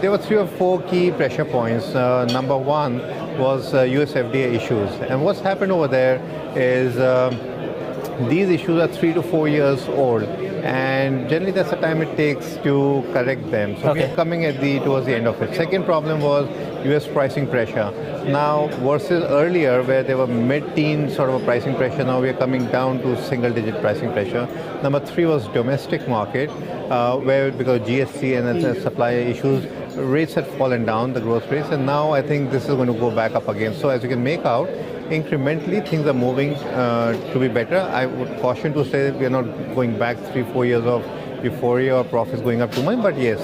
There were 3 or 4 key pressure points. Number one was US FDA issues. And what's happened over there is these issues are 3 to 4 years old. And generally that's the time it takes to correct them. So we're coming towards the end of it. Second problem was US pricing pressure. Now versus earlier where there were mid-teen sort of a pricing pressure, now we're coming down to single-digit pricing pressure. Number 3 was domestic market, where because of GST and the supply issues, rates had fallen down, the growth rates, and now I think this is going to go back up again. So as you can make out, incrementally things are moving to be better. I would caution to say that we are not going back 3-4 years of euphoria or profits going up too much, but yes,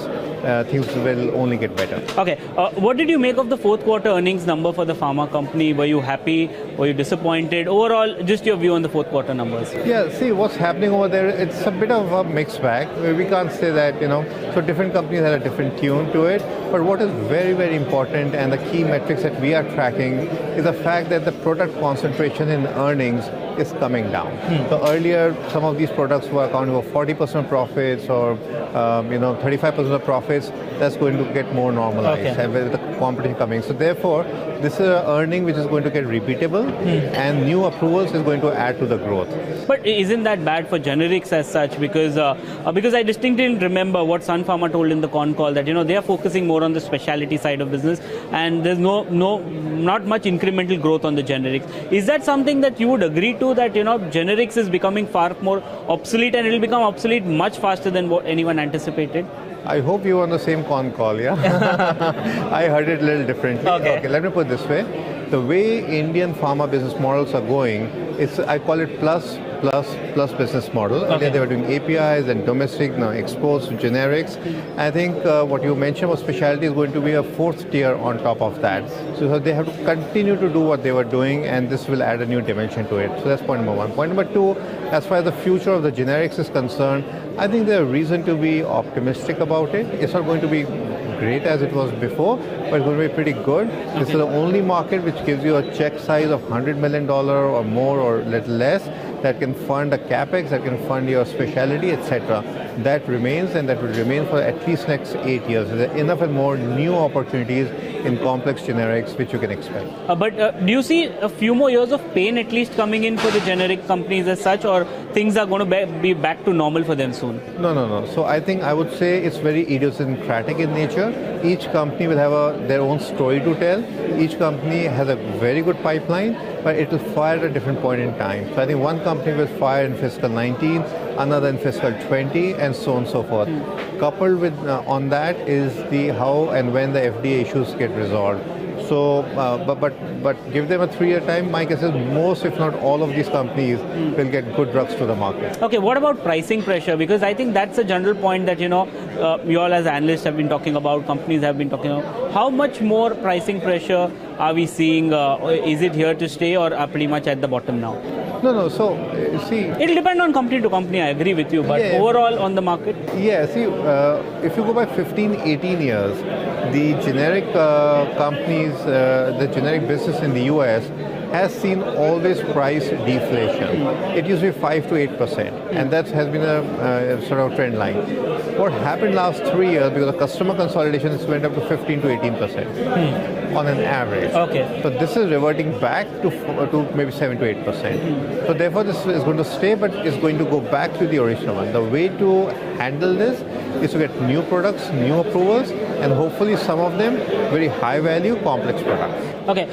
things will only get better. Okay, what did you make of the fourth quarter earnings number for the pharma company? Were you happy? Were you disappointed? Overall, just your view on the fourth quarter numbers. Yeah, see what's happening over there, it's a bit of a mixed bag. We can't say that, so different companies have a different tune to it, but what is very, very important and the key metrics that we are tracking is the fact that the product concentration in earnings is coming down. So earlier, some of these products were accounting for 40% of profits or 35% of profits. That's going to get more normalized with the competition coming. So therefore, this is an earning which is going to get repeatable and new approvals is going to add to the growth. But isn't that bad for generics as such? Because I distinctly remember what Sun Pharma told in the con call that they are focusing more on the specialty side of business and there's not much incremental growth on the generics. Is that something that you would agree to, that generics is becoming far more obsolete and it will become obsolete much faster than what anyone anticipated? I hope you were on the same con call, yeah? I heard it a little differently. Okay, let me put it this way. The way Indian pharma business models are going, I call it plus business model. Earlier they were doing APIs and domestic, now exports, generics. I think what you mentioned was specialty is going to be a fourth tier on top of that. So they have to continue to do what they were doing and this will add a new dimension to it. So that's point number one. Point number two, as far as the future of the generics is concerned, I think there's reason to be optimistic about it. It's not going to be great as it was before, but it's going to be pretty good. This is the only market which gives you a check size of $100 million or more or little less that can fund a capex, that can fund your specialty, etc. That remains and that will remain for at least next 8 years. There are enough and more new opportunities in complex generics which you can expect. But do you see a few more years of pain at least coming in for the generic companies as such, or things are going to be back to normal for them soon? No. So I would say it's very idiosyncratic in nature. Each company will have their own story to tell. Each company has a very good pipeline, but it will fire at a different point in time. So I think one company will fire in fiscal 19, another in fiscal 20, and so on and so forth. Coupled with on that is the how and when the FDA issues get resolved. So, but give them a 3-year time. My guess is most, if not all, of these companies will get good drugs to the market. Okay, what about pricing pressure? Because I think that's a general point that you all as analysts have been talking about, companies have been talking about. How much more pricing pressure are we seeing? Is it here to stay, or are pretty much at the bottom now? No. So, see... It'll depend on company to company, I agree with you, but overall on the market? Yeah, see, if you go back 15, 18 years, the generic companies, the generic business in the US has seen always price deflation. It used to be 5 to 8%, and that has been a sort of trend line. What happened last 3 years, because of customer consolidation, it went up to 15 to 18% on an average. Okay. So this is reverting back to maybe 7 to 8%. So therefore, this is going to stay, but it's going to go back to the original one. The way to handle this is to get new products, new approvals, and hopefully some of them very high value, complex products. Okay.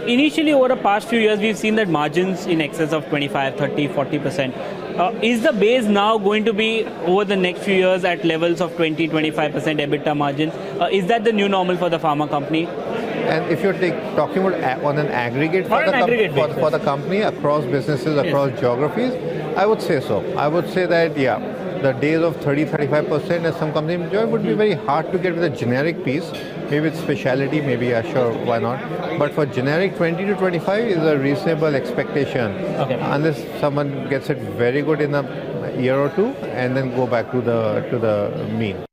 Initially, over the past few years, we've seen that margins in excess of 25, 30, 40%. Is the base now going to be, over the next few years, at levels of 20, 25% EBITDA margin? Is that the new normal for the pharma company? And if you're talking about on an aggregate for the company, across businesses, across geographies, I would say so. I would say that, the days of 30-35% as some companies enjoy would be very hard to get with a generic piece. Maybe with specialty, maybe sure, why not? But for generic, 20 to 25 is a reasonable expectation. Okay. Unless someone gets it very good in a year or two and then go back to the mean.